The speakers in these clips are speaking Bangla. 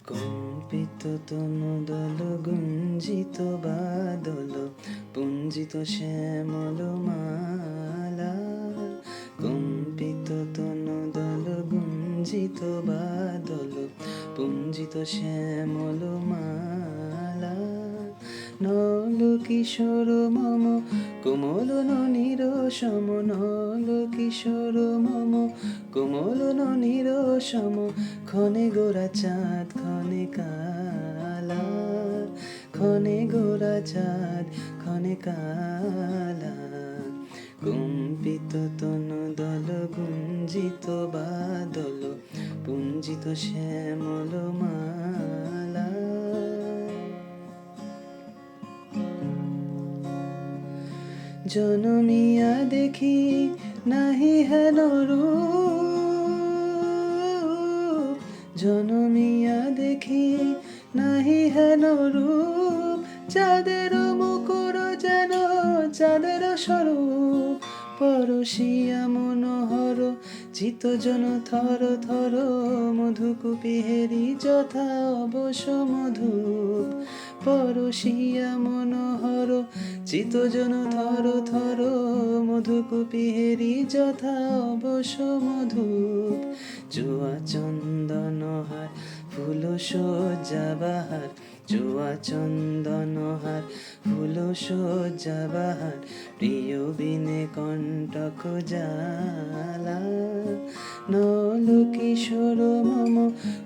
কম্পিত তনুদল গুঞ্জিত বাদল পুঞ্জিত শ্যামল মালা। কম্পিত তনুদল গুঞ্জিত বাদল পুঞ্জিত শ্যামল মালা। নল কিশোর মম কোমল ননির সম, নল কিশোর মম কোমল ননির সম। ক্ষণে গোরা চাঁদ ক্ষণে কালা, ক্ষণে গোরা চাঁদ ক্ষণে কালা। কম্পিত তনুদল গুঞ্জিত বাদল পুঞ্জিত শ্যামল মালা। জনমিয়া দেখি নাহি হেন রূপ, জনমিয়া দেখি নাহি হেন রূপ। চাঁদের মুকুর যেন চাঁদের স্বরূপ, পরশিয়া মনোহর চিত্তজন থর থর। মধুকূপি হেরি যথা অবশ মধুপ, পরশিয়া মনোহর চিত্তজন থর থর। মধুকূপি হেরি যথা অবশ মধুপ। জুয়া চন্দন হার ফুল সজ্জা বাহার, জুয়া চন্দন হার ফুল সজ্জা বাহার। প্রিয় বিনে কণ্টক জ্বালা। নল কিশোর মম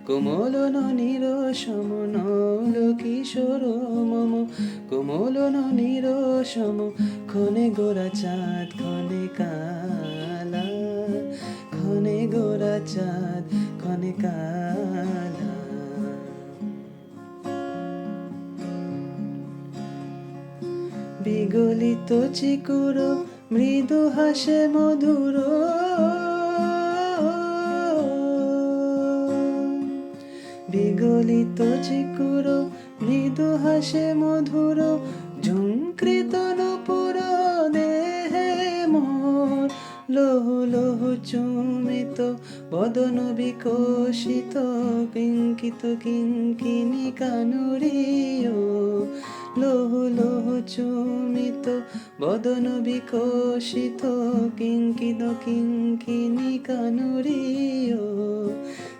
কোমল ননির সম, নল কিশোর মম কোমল ননির সম। ক্ষণে গোরা চাঁদ ক্ষণে কালা, ক্ষণে গোরা চাঁদ ক্ষণে কালা। বিগলিত চিকুর মৃদু হাসে মধুর, বিগলিত চিকুর মৃদু হাসে মধুর। ঝুংকৃত নূপুর দেহে মোর, লহু লহু চুমিত বদন বিকশিত। কিঙ্কিত কিঙ্কিনী কানুরিও, লহু লহু চুমিত বদন বিকশিত। কিঙ্কিত কিঙ্কিনী কানুরিও।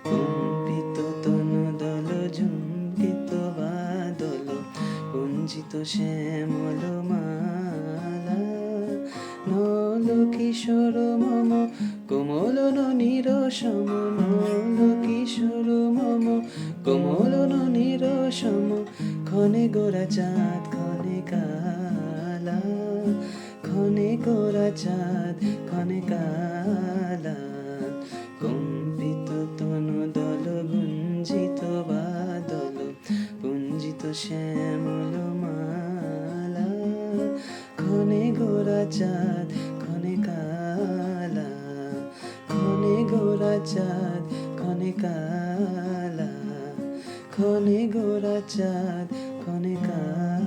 কম্পিত তনুদল ঝুম্কিত বাদল পুঞ্জিত শ্যামল মালা। নল কিশোর মম কোমল ননির সম, নল কিশোর মম কোমল ননির সম। ক্ষণে গোরা চাঁদ ক্ষণে কালা, ক্ষণে গোরা চাঁদ ক্ষণে কালা। কম্পিত তনুদল গুঞ্জিত বাদল পুঞ্জিত শ্যামল মালা। ক্ষণে গোরা চাঁদ ক্ষণে কালা, ক্ষণে গোরা চাঁদ ক্ষণে কালা, ক্ষণে গোরা চাঁদ ক্ষণে কালা।